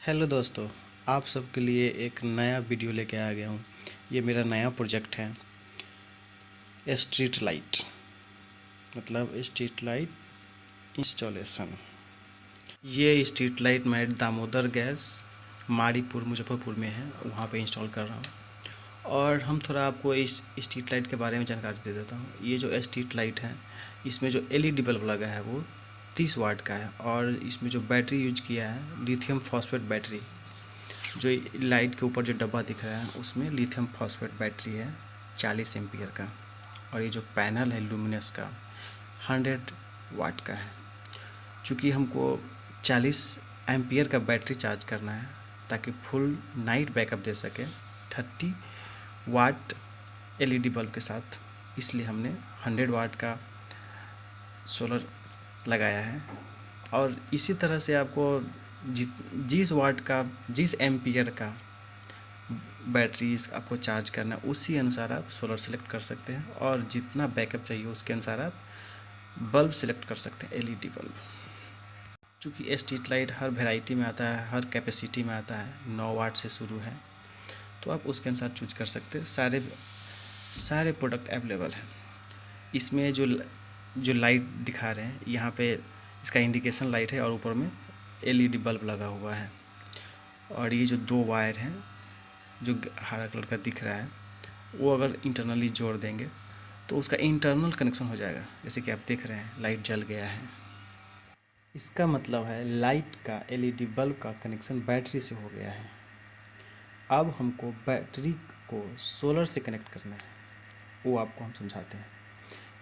Hello दोस्तों, आप सबके लिए एक नया वीडियो लेके आ गया हूँ। ये मेरा नया प्रोजेक्ट है स्ट्रीट लाइट, मतलब स्ट्रीट लाइट इंस्टॉलेशन। ये स्ट्रीट लाइट मैं दामोदर गैस मारीपुर मुजफ्फरपुर में है, वहाँ पे इंस्टॉल कर रहा हूँ। और हम थोड़ा आपको इस स्ट्रीट लाइट के बारे में जानकारी दे देता हूँ। ये जो स्ट्रीट लाइट है, इसमें जो एलईडी बल्ब लगा है वो 30 वाट का है, और इसमें जो बैटरी यूज किया है लिथियम फॉस्फेट बैटरी। जो लाइट के ऊपर जो डब्बा दिख रहा है उसमें लिथियम फॉस्फेट बैटरी है 40 एम्पियर का, और ये जो पैनल है लुमिनस का 100 वाट का है। चूँकि हमको 40 एम्पियर का बैटरी चार्ज करना है ताकि फुल नाइट बैकअप दे सके 30 वाट एलईडी बल्ब के साथ, इसलिए हमने 100 वाट का सोलर लगाया है। और इसी तरह से आपको जिस वाट का, जिस एम्पियर का बैटरी आपको चार्ज करना है उसी अनुसार आप सोलर सेलेक्ट कर सकते हैं, और जितना बैकअप चाहिए उसके अनुसार आप बल्ब सेलेक्ट कर सकते हैं, एलईडी बल्ब। चूँकि स्ट्रीट लाइट हर वैरायटी में आता है, हर कैपेसिटी में आता है, 9 वाट से शुरू है, तो आप उसके अनुसार चूज कर सकते हैं। सारे प्रोडक्ट अवेलेबल हैं। इसमें जो लाइट दिखा रहे हैं यहाँ पे, इसका इंडिकेशन लाइट है और ऊपर में एलईडी बल्ब लगा हुआ है। और ये जो 2 वायर हैं जो हरा कलर का दिख रहा है, वो अगर इंटरनली जोड़ देंगे तो उसका इंटरनल कनेक्शन हो जाएगा। जैसे कि आप देख रहे हैं लाइट जल गया है, इसका मतलब है लाइट का एलईडी बल्ब का कनेक्शन बैटरी से हो गया है। अब हमको बैटरी को सोलर से कनेक्ट करना है, वो आपको हम समझाते हैं।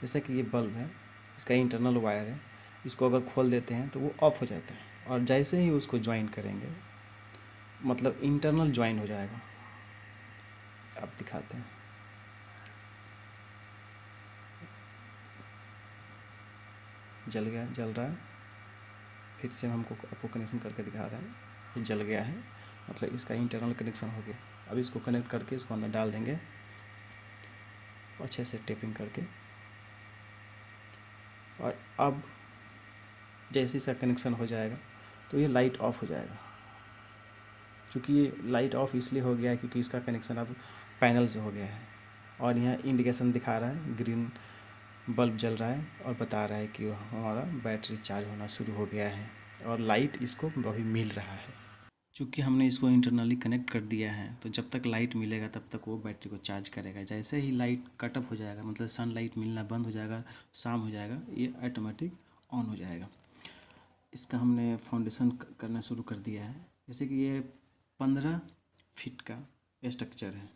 जैसा कि ये बल्ब है, इसका इंटरनल वायर है, इसको अगर खोल देते हैं तो वो ऑफ हो जाता है, और जैसे ही उसको ज्वाइन करेंगे मतलब इंटरनल ज्वाइन हो जाएगा। आप दिखाते हैं, जल गया, जल रहा है। फिर से हमको आपको कनेक्शन करके दिखा रहा है, ये जल गया है, मतलब इसका इंटरनल कनेक्शन हो गया। अब इसको कनेक्ट करके इसको अंदर डाल देंगे अच्छे से टेपिंग करके, और अब जैसे इसका कनेक्शन हो जाएगा तो ये लाइट ऑफ हो जाएगा। चूँकि ये लाइट ऑफ इसलिए हो गया है क्योंकि इसका कनेक्शन अब पैनल से हो गया है, और यहाँ इंडिकेशन दिखा रहा है, ग्रीन बल्ब जल रहा है और बता रहा है कि हमारा बैटरी चार्ज होना शुरू हो गया है, और लाइट इसको अभी मिल रहा है। चूँकि हमने इसको इंटरनली कनेक्ट कर दिया है तो जब तक लाइट मिलेगा तब तक वो बैटरी को चार्ज करेगा। जैसे ही लाइट कट ऑफ हो जाएगा, मतलब सनलाइट मिलना बंद हो जाएगा, शाम हो जाएगा, ये ऑटोमेटिक ऑन हो जाएगा। इसका हमने फाउंडेशन करना शुरू कर दिया है। जैसे कि ये 15 फीट का स्ट्रक्चर है,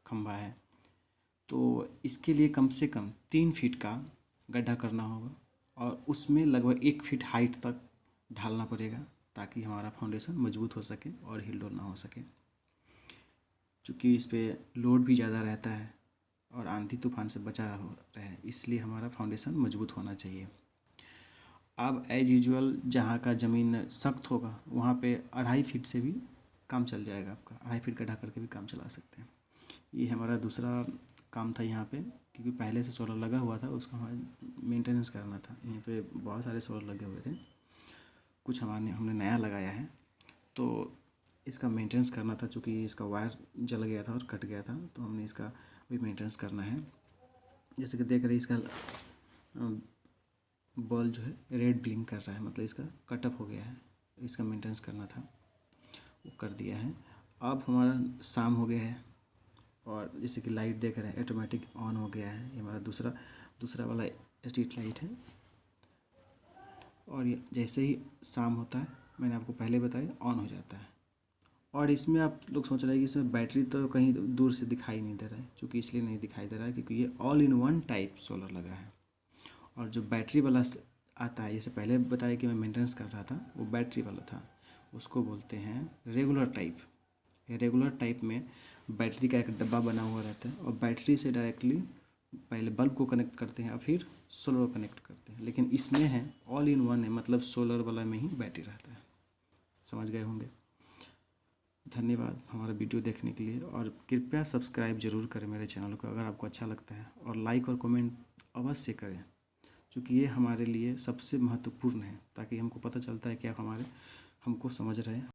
खंभा है, तो इसके लिए कम से कम 3 फीट का गड्ढा करना होगा, और उसमें लगभग 1 फीट हाइट तक ढालना पड़ेगा ताकि हमारा फाउंडेशन मजबूत हो सके और हिल डुल ना हो सके। चूँकि इस पर लोड भी ज़्यादा रहता है और आंधी तूफान से बचा रहे, इसलिए हमारा फाउंडेशन मजबूत होना चाहिए। अब एज यूजुअल जहाँ का ज़मीन सख्त होगा वहाँ पे 2.5 फीट से भी काम चल जाएगा आपका, 2.5 फीट गड्ढा करके भी काम चला सकते हैं। ये हमारा दूसरा काम था यहाँ पे, क्योंकि पहले से सोलर लगा हुआ था, उसका हमें मेंटेनेंस करना था। यहाँ पे बहुत सारे सोलर लगे हुए थे, कुछ हमने नया लगाया है, तो इसका मेंटेनेंस करना था। चूँकि इसका वायर जल गया था और कट गया था, तो हमने इसका भी मेंटेनेंस करना है। जैसे कि देख रहे हैं, इसका बल्ब जो है रेड ब्लिंक कर रहा है, मतलब इसका कट ऑफ हो गया है, इसका मेंटेनेंस करना था, वो कर दिया है। अब हमारा शाम हो गया है, और जैसे कि लाइट देख रहे हैं ऑटोमेटिक ऑन हो गया है। ये हमारा दूसरा वाला स्ट्रीट लाइट है, और ये जैसे ही शाम होता है, मैंने आपको पहले बताया, ऑन हो जाता है। और इसमें आप लोग सोच रहे हैं कि इसमें बैटरी तो कहीं दूर से दिखाई नहीं दे रहा है। चूँकि इसलिए नहीं दिखाई दे रहा है क्योंकि ये all in one type solar लगा है। और जो बैटरी वाला आता है, जैसे पहले बताया कि मैं मेंटेनेंस कर रहा था, वो बैटरी वाला था, उसको बोलते हैं रेगुलर टाइप। रेगुलर टाइप में बैटरी का एक डब्बा बना हुआ रहता है, और बैटरी से डायरेक्टली पहले बल्ब को कनेक्ट करते हैं और फिर सोलर को कनेक्ट करते हैं। लेकिन इसमें है ऑल इन वन है, मतलब सोलर वाला में ही बैटरी रहता है। समझ गए होंगे। धन्यवाद हमारा वीडियो देखने के लिए, और कृपया सब्सक्राइब जरूर करें मेरे चैनल को अगर आपको अच्छा लगता है, और लाइक और कमेंट अवश्य करें, क्योंकि ये हमारे लिए सबसे महत्वपूर्ण है, ताकि हमको पता चलता है कि आप हमको समझ रहे हैं।